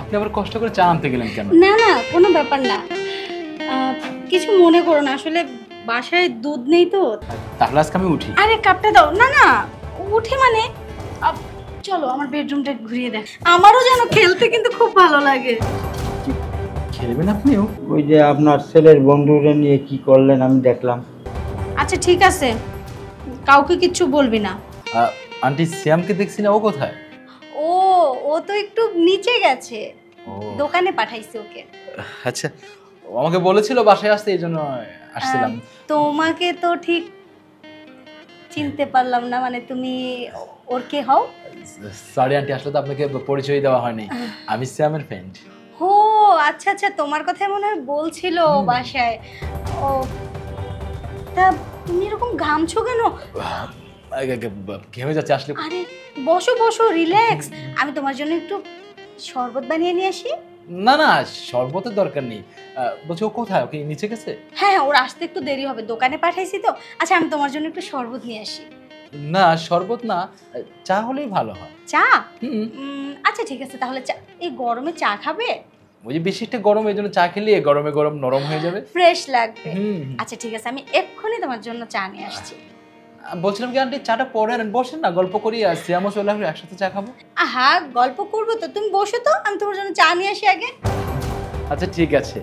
আপনি আবার কষ্ট করে চা আনতে গেলেন কেন? না না, কোনো ব্যাপার না। কিছু মনে করো না, আসলে বাসায় দুধ নেই তো। তাহলে আজকে আমি উঠি। আরে কাপটা দাও। না না, উঠে মানে চলো আমার বেডরুমটা ঘুরিয়ে দেখ। আমারও যেন খেলতে কিন্তু খুব ভালো লাগে। খেলবেন আপনিও? ওই যে আপনার ছেলের বন্ধুরা নিয়ে কি করলেন আমি দেখলাম। আচ্ছা ঠিক আছে, কাউকে কিচ্ছু বলবি না। আন্টি শ্যামকে দেখছি না, ও কোথায়? ও ও তো একটু নিচে গেছে, ও দোকানে পাঠাইছে ওকে। আচ্ছা, ও আমাকে বলেছিল বাসায় আসতে, এই জন্য আসছিলাম। তোমাকে তো ঠিক চিনতে পারলাম না, মানে তুমি ওর কে হও? সরি আন্টি, আসলে তো আপনাকে পরিচয় দেওয়া হয়নি। আমি শ্যামের ফ্রেন্ড। ও আচ্ছা আচ্ছা, তোমার কথা মনে হয় বলছিল বাসায়। ও তা তুমি এরকম ঘামছো কেন? ঘেমে যাচ্ছে আসলে। আরে বসো বসো, রিল্যাক্স। আমি তোমার জন্য একটু শরবত বানিয়ে নিয়ে আসি। না না, শরবতের দরকার নেই। বলছি ও কোথায়? ওকে নিচে গেছে? হ্যাঁ হ্যাঁ, ওর আসতে একটু দেরি হবে, দোকানে পাঠাইছি তো। আচ্ছা আমি তোমার জন্য একটু শরবত নিয়ে আসি। না শরবত না, চা হলেই ভালো হয়। চা? হুম। আচ্ছা ঠিক আছে, তাহলে চা। এই গরমে চা খাবে? ওই যে বেশি একটা গরম, এই জন্য চা খেলে গরমে গরম নরম হয়ে যাবে, ফ্রেশ লাগবে। হুম। আচ্ছা ঠিক আছে, আমি এক্ষুনি তোমার জন্য চা নিয়ে আসছি। বলছিলাম কি আন্টি, চাটা পরে আনেন, বসেন না, গল্প করি। আর শ্যামও চলে আসবে, একসাথে চা খাবো। আহা, গল্প করবো তো, তুমি বসো তো, আমি তোমার জন্য চা নিয়ে আসি আগে। আচ্ছা ঠিক আছে।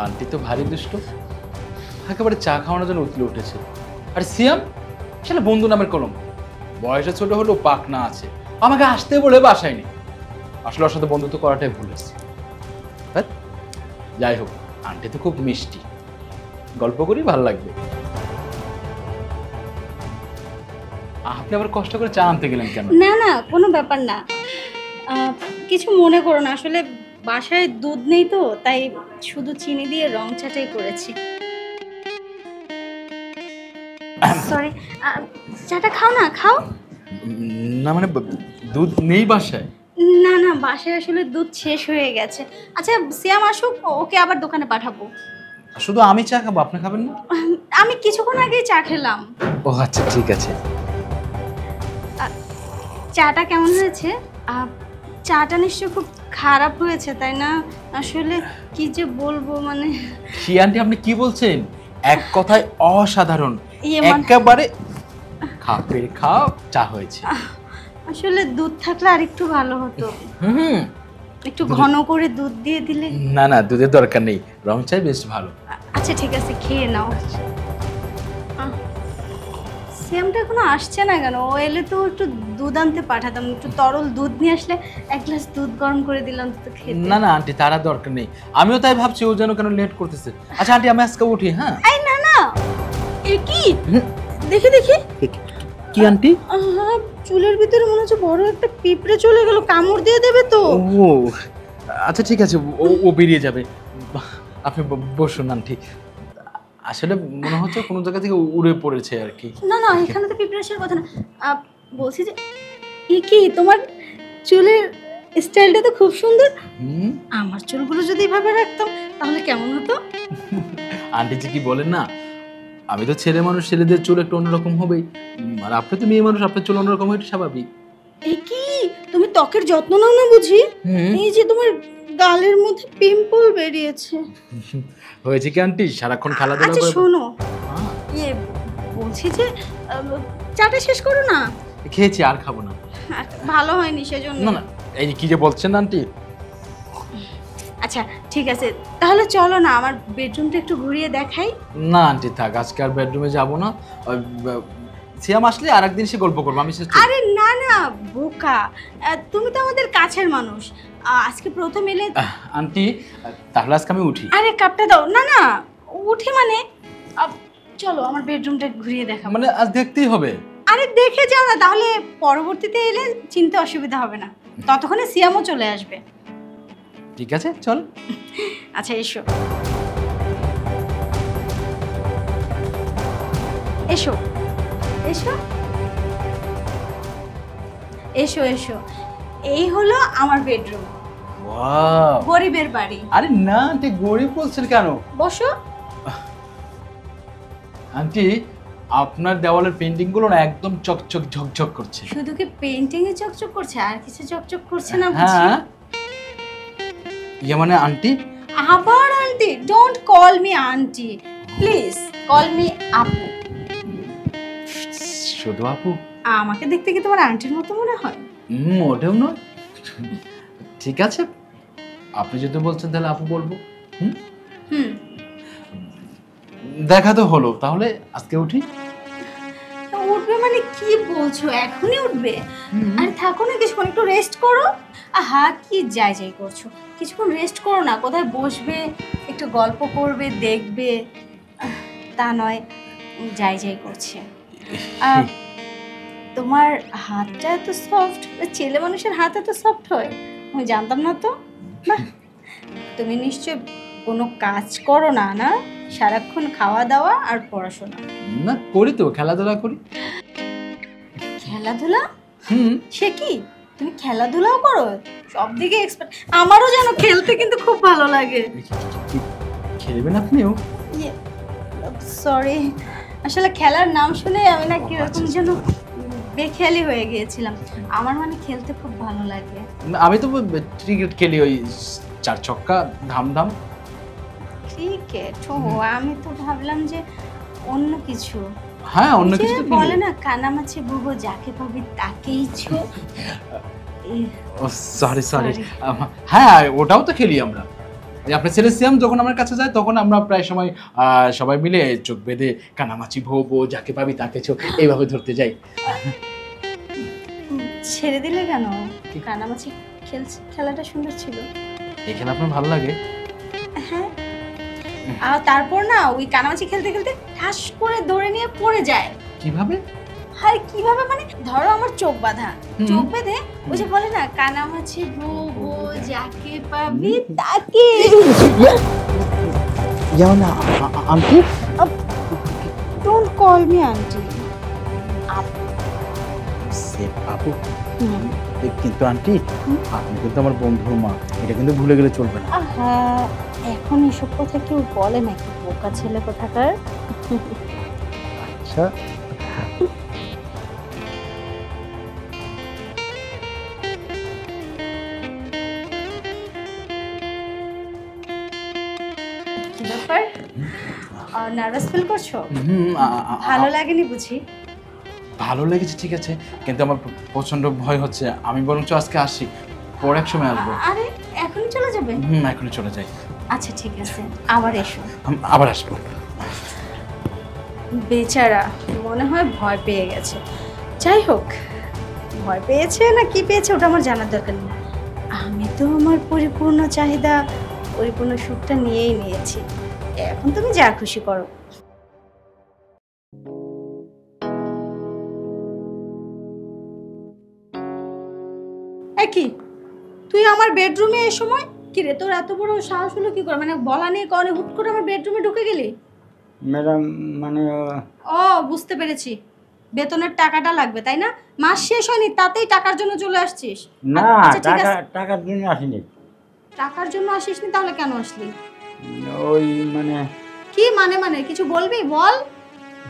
আন্টি তো ভারী দুষ্ট, একেবারে চা খাওয়ানোর জন্য উতলে উঠেছে। আর সিয়াম আসলে বন্ধু নামের কলম, বয়সে ছোট হলেও পাক না আছে, আমাকে আসতে বলে বাসায় নেই। আসলে ওর সাথে বন্ধুত্ব করাটাই ভুল হয়েছে। যাই হোক, আন্টি তো খুব মিষ্টি, গল্প করি ভালো লাগবে। আপনি আবার কষ্ট করে চা আনতে গেলেন কেন? না না, কোনো ব্যাপার না। কিছু মনে করো না, আসলে বাসায় দুধ নেই তো, তাই শুধু চিনি দিয়ে রং চাটাই করেছি। সরি, চাটা খাও না, খাও। না মানে দুধ নেই বাসায়? না না, বাসায় আসলে দুধ শেষ হয়ে গেছে। আচ্ছা সিয়াম আসুক, ওকে আবার দোকানে পাঠাবো। শুধু আমি চা খাবো, আপনি খাবেন না? আমি কিছুক্ষণ আগেই চা খেলাম। ও আচ্ছা ঠিক আছে। চাটা কেমন হয়েছে? চাটা নিশ্চয় খুব খারাপ হয়েছে, তাই না? আসলে কি যে বলবো, মানে কি আন্টি আপনি কি বলছেন? এক কথায় অসাধারণ, মানে একেবারে খাপের খাপ চা হয়েছে। আসলে দুধ থাকলে আরেকটু ভালো হতো। হুম। একটু ঘন করে দুধ দিয়ে দিলে। না না, দুধের দরকার নেই, রং চাই বেশ ভালো। আচ্ছা ঠিক আছে, খেয়ে নাও। সিয়ামটা এখনো আসছে না কেন? ও এলে তো একটু দুধ আনতে পাঠাতাম, একটু তরল দুধ নিয়ে আসলে এক গ্লাস দুধ গরম করে দিলাম তো খেতে। না না আন্টি, তারা দরকার নেই, আমিও তাই ভাবছি ও যেন কেন লেট করতেছে। আচ্ছা আন্টি, আমি আজকে উঠি। হ্যাঁ। এই না না, এ কি? দেখি দেখি। কি আন্টি? চুলের ভিতরে মনে হচ্ছে বড় একটা পিঁপড়ে চলে গেল, কামড় দিয়ে দেবে তো। ও আচ্ছা ঠিক আছে, ও বেরিয়ে যাবে। আপনি বসুন আন্টি, আসলে মনে হচ্ছে কোনো জায়গা থেকে উড়ে পড়েছে আর কি। না না, এখানে তো পিঁপড়ে আসার কথা না। বলছি যে এ কি, তোমার চুলের স্টাইলটা তো খুব সুন্দর। আমার চুলগুলো যদি এভাবে রাখতাম তাহলে কেমন হতো? আন্টি যে কি বলেন না, আমি তো ছেলে মানুষ, ছেলেদের চুল একটু অন্যরকম হবেই, আর আপনি তো মেয়ে মানুষ, আপনার চুল অন্যরকম হয়, স্বাভাবিক। এ কি, তুমি ত্বকের যত্ন নাও না বুঝি? এই যে তোমার গালের মধ্যে পিম্পল বেরিয়েছে। হয়েছে কি আন্টি, সারাক্ষণ খেলাধুলা আচ্ছা করে। শোনো, বলছি যে চাটা শেষ করো না। খেয়েছি, আর খাবো না। ভালো হয়নি সেজন্য। না না, এই কি যে বলছেন আন্টি। আচ্ছা ঠিক আছে, তাহলে চলো না আমার বেডরুমটা একটু ঘুরিয়ে দেখাই। না আন্টি থাক, আজকে আর বেডরুমে যাবো না। সিয়াম আসলে আরেকদিন সে গল্প করবো, আমি আরে না না বোকা, তুমি তো আমাদের কাছের মানুষ, আজকে প্রথম এলে। আন্টি তাহলে আজকে আমি উঠি। আরে কাপটা দাও। না না, উঠে মানে চলো আমার বেডরুমটা ঘুরিয়ে দেখাবো। মানে আজ দেখতেই হবে? আরে দেখে যাও না, তাহলে পরবর্তীতে এলে চিনতে অসুবিধা হবে না, ততক্ষণে সিয়ামও চলে আসবে। ঠিক আছে চল। আচ্ছা এসো এসো এসো এসো এসো, এই হলো আমার বেডরুম। ওয়াও, গরিবের বাড়ি। আরে না আন্টি, গরিব বলছেন কেন? বসো। আন্টি আপনার দেওয়ালের পেন্টিং গুলো না একদম চকচক ঝকঝক করছে। শুধু কি পেন্টিং এ চকচক করছে, আর কিছু চকচক করছে না বুঝি? হ্যাঁ, ইয়ে মানে আন্টি। আবার aunty? Don't call me aunty, please call me আপু। শুধু আপু? আমাকে দেখতে কি তোমার আন্টির মতো মনে হয়? মোটেও নয়। ঠিক আছে, আপনি যদি বলছেন তাহলে আপু বলবো। হুম, হুম। দেখা তো হলো, তাহলে আজকে উঠি। উঠবে মানে কি বলছো, এখনই উঠবে? আরে থাকো না কিছুক্ষণ, একটু রেস্ট করো। আহা কি যাই যাই করছো, কিছুক্ষণ রেস্ট করো না, কোথায় বসবে, একটু গল্প করবে, দেখবে। তা নয় যাই যাই করছে। তোমার হাতটা এত সফট, ছেলে মানুষের হাত এত সফট হয় আমি জানতাম না তো। বাহ, তুমি নিশ্চয় কোনো কাজ করো না, না? সারাক্ষণ খাওয়া দাওয়া আর পড়াশোনা। না, করি তো, খেলাধুলা করি। খেলাধুলা? হুম। সে কি, তুমি খেলাধুলাও করো? সব দিকে এক্সপার্ট। আমারও যেন খেলতে কিন্তু খুব ভালো লাগে। খেলবেন আপনিও? সরি, আসলে খেলার নাম শুনে আমি না কিরকম যেন বেখেয়ালি হয়ে গিয়েছিলাম। আমার মানে খেলতে খুব ভালো লাগে। আমি তো ক্রিকেট খেলি, ওই 4 ছক্কা, ধাম ধাম। ক্রিকেট? ও, আমি তো ভাবলাম যে অন্য কিছু। হ্যাঁ, অন্য যে কিছু তো বলে খেলি। না, কানামাছি বুবো যাকে পাবি তাকেই ছো। ও সরি সরি। হ্যাঁ, ওটাও তো খেলি আমরা। এই আপনার ছেলে সিয়াম যখন আমার কাছে যায় তখন আমরা প্রায় সময় সবাই মিলে চোখ বেঁধে কানামাছি ভোবো, যাকে পাবি তাকে ছো, এইভাবে ধরতে যাই। ছেড়ে দিলে কেন? কানামাছি খেলাটা সুন্দর ছিল। এই খেলা আপনার ভালো লাগে? হ্যাঁ। আর তারপর না ওই কানামাছি খেলতে খেলতে ঠাস করে ধরে নিয়ে পড়ে যায়। কিভাবে? আর কিভাবে মানে, ধরো আমার চোখ বাঁধা, চোখ বেঁধে ওই যে বলে না, কানামাছি ভোবো যাকে পাবি তাকে। যেমন aunty. Don't call me aunty, আপু। আপু। কিন্তু আন্টি, আপনি কিন্তু আমার বন্ধুর মা, এটা কিন্তু ভুলে গেলে চলবে না। হ্যাঁ, এখন এসব কথা কেউ বলে নাকি, বোকা ছেলে কোথাকার। আচ্ছা, কি ব্যাপার, নার্ভাস ফিল করছো? ভালো ভালো লাগেনি বুঝি? ভালো লেগেছে ঠিক আছে, কিন্তু আমার প্রচন্ড ভয় হচ্ছে। আমি বরঞ্চ আজকে আসি, পরে এক সময় আসবো। আরে এখনই চলে যাবে? এখনই চলে যাই। আচ্ছা ঠিক আছে, আবার এসো। আবার আসবো। বেচারা মনে হয় ভয় পেয়ে গেছে। যাই হোক, ভয় পেয়েছে না কি পেয়েছে ওটা আমার জানার দরকার নেই। আমি তো আমার পরিপূর্ণ চাহিদা, পরিপূর্ণ সুখটা নিয়েই নিয়েছি। এখন তুমি যা খুশি করো। কি তুই আমার বেডরুমে এই সময়? কি রে, তোর এত বড় সাহস হলো কি করে, মানে বলা নেই কনে হুট করে আমার বেডরুমে ঢুকে গেলি? ম্যাডাম মানে ও বুঝতে পেরেছি, বেতনের টাকাটা লাগবে তাই না? মাস শেষ হয়নি তাতেই টাকার জন্য চলে আসছিস? না, আচ্ছা, ঠিক আছে। টাকার জন্য আসিনি। টাকার জন্য আসিসনি, তাহলে কেন আসলি? ওই মানে কি মানে, মানে কিছু বলবি বল।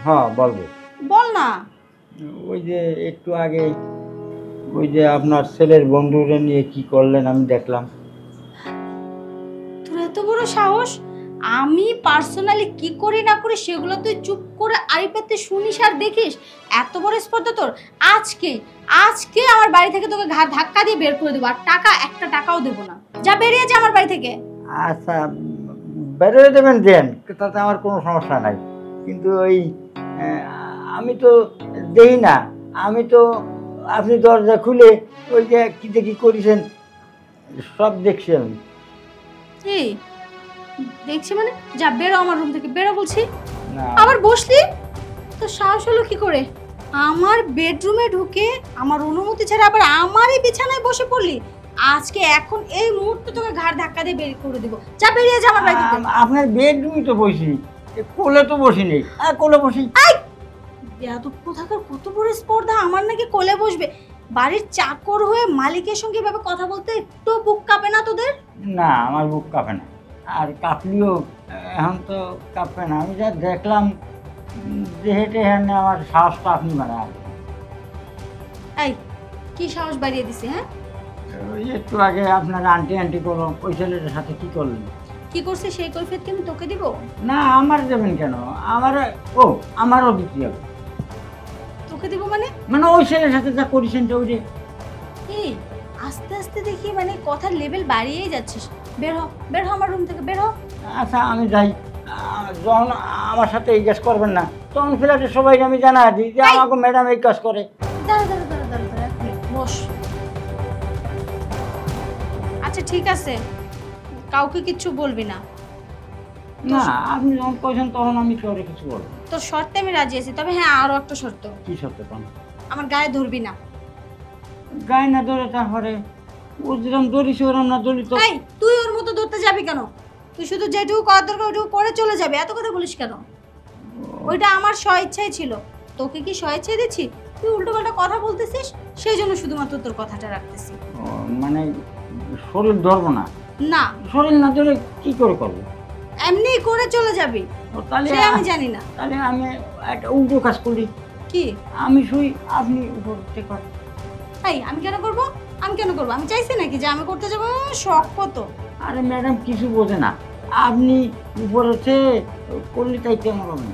হ্যাঁ বলবো। বল না। ওই যে একটু আগে ওই যে আপনার ছেলের বন্ধুরা নিয়ে কি করলেন আমি দেখলাম। তোর এত বড় সাহস! আমি পার্সোনালি কি করি না করি সেগুলো তুই চুপ করে আড়িপাতে শুনিস আর দেখিস? এত বড় স্পর্ধা তোর! আজকে আজকে আমার বাড়ি থেকে তোকে ঘাড় ধাক্কা দিয়ে বের করে দেবো, আর টাকা একটা টাকাও দেবো না। যা বেরিয়ে যা আমার বাড়ি থেকে। আচ্ছা, বেরোয় দেবেন দেন, তাতে আমার কোনো সমস্যা নাই। কিন্তু ওই আমি তো দেই না, আমি তো আপনি দরজা খুলে ওই যে কি দেখি করেছেন সব দেখছি আমি। এই দেখছি মানে, যা বেরো আমার রুম থেকে, বেরো বলছি। না আবার বসলি? তো সাহস হলো কি করে আমার বেডরুমে ঢুকে আমার অনুমতি ছাড়া আবার আমারই বিছানায় বসে পড়লি? আজকে এখন এই মুহূর্তে তোকে ঘাড় ধাক্কা দিয়ে বের করে দিব। যা বেরিয়ে যা আমার বাড়ি থেকে। আপনার বেডরুমই তো বসি, কোলে তো বসি নেই। কোলে বসি? বেয়াদব কোথাকার, কত বড় স্পর্ধা আমার নাকি কোলে বসবে? বাড়ির চাকর হয়ে মালিকের সঙ্গে এভাবে কথা বলতে একটু বুক কাঁপে না তোদের? না, আমার বুক কাঁপে না, আর কাঁপলেও এখন তো কাঁপবে না। আমি যা দেখলাম যেহেতু এখানে আমার সাহসটা আপনি বাড়ায়। এই কি সাহস বাড়িয়ে দিছে? হ্যাঁ, ওই একটু আগে আপনার আন্টি আন্টি করো, ওই ছেলেটার সাথে কি করলেন? কি করছে সেই কৈফিয়ত কি আমি তোকে দিব? না, আমার দেবেন কেন? আমার, ও আমারও দিতে হবে। তোকে দিব মানে? মানে ওই ছেলের সাথে যা করেছেন তো ওই যে। এই আস্তে আস্তে দেখি মানে কথার লেভেল বাড়িয়েই যাচ্ছিস। বের হ, বের হ আমার রুম থেকে, বের হ। আচ্ছা আমি যাই। যখন আমার সাথে এই কাজ করবেন না তখন ফ্ল্যাটের সবাইকে আমি জানা দিই যে এই! আমাকে ম্যাডাম এই কাজ করে। দাঁড়া দাঁড়া দাঁড়া দাঁড়া দাঁড়া, এক মিনিট, বস। আচ্ছা ঠিক আছে, কাউকে কিচ্ছু বলবি না। না, আপনি যখন কইছেন তখন আমি কাউকে কিছু বলবো না। তোর শর্তে আমি রাজি আছি, তবে হ্যাঁ আরো একটা শর্ত, কি সত্যি পান? আমার গায়ে ধরবি না। গায়ে না ধরে তারপরে ও যেরকম দড়িছে ওরম না দড়ি তো। এই তুই ওর মতো ধরতে যাবি কেন? তুই শুধু যেটুকু করার দরকার ওইটুকু করে চলে যাবে, এত কথা বলিস কেন? ওইটা আমার স্ব ইচ্ছাই ছিল, তোকে কি স্ব ইচ্ছাই দিচ্ছি? তুই উল্টো পাল্টা কথা বলতেছিস, সেই জন্য শুধুমাত্র তোর কথাটা রাখতেছি। ও, মানে শরীর ধরবো না? না, শরীর না ধরে কি করে করবো? এমনি করে চলে যাবি, ও, তাহলে সে আমি জানি না। তাহলে আমি একটা উল্টো কাজ করি। কি? আমি শুই, আপনি উপর থেকে করেন। এই আমি কেন করব? আমি কেন করব? আমি চাইছি নাকি যে আমি করতে যাবো? শখ কত। আরে ম্যাডাম কিছু বোঝে না, আপনি উপরেতে করলে তাই কেমন হবে?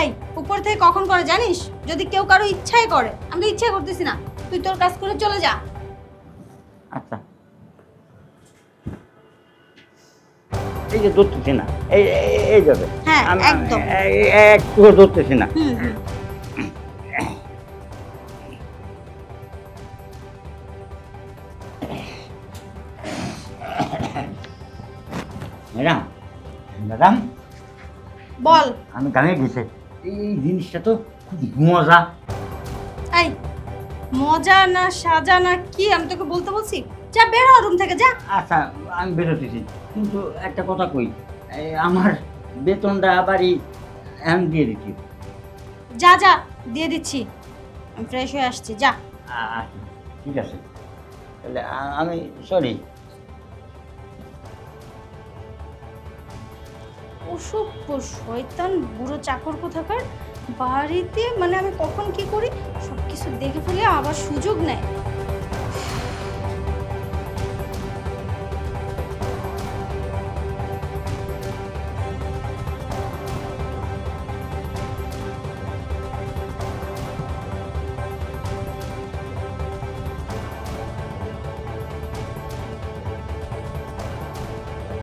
এই উপর থেকে কখন করে জানিস? যদি কেউ কারো ইচ্ছায় করে, আমি তো ইচ্ছা করতেছি না। তুই তোর কাজ করে চলে যা। আচ্ছা, এই যে ধরতেছি না, এই যাবে। হ্যাঁ, একদম। একটু ধরতেছি না। হুম হুম। ম্যাডাম, ম্যাডাম বল। আমি গানে গেছি, এই জিনিসটা তো খুব মজা। এই মজা না সাজা না কি আমি তোকে বলতে বলছি? যা বের হ রুম থেকে, যা। আচ্ছা আমি বেরোতেছি, কিন্তু একটা কথা কই, আমার বেতনটা আবারই এখন দিয়ে দিচ্ছি। যা যা, দিয়ে দিচ্ছি। আমি ফ্রেশ হয়ে আসছি, যা। আচ্ছা ঠিক আছে, তাহলে আমি সরি। অসভ্য শয়তান বুড়ো চাকর কোথাকার, বাড়িতে মানে আমি কখন কি করি সব কিছু দেখে ফেলে আবার সুযোগ নেয়।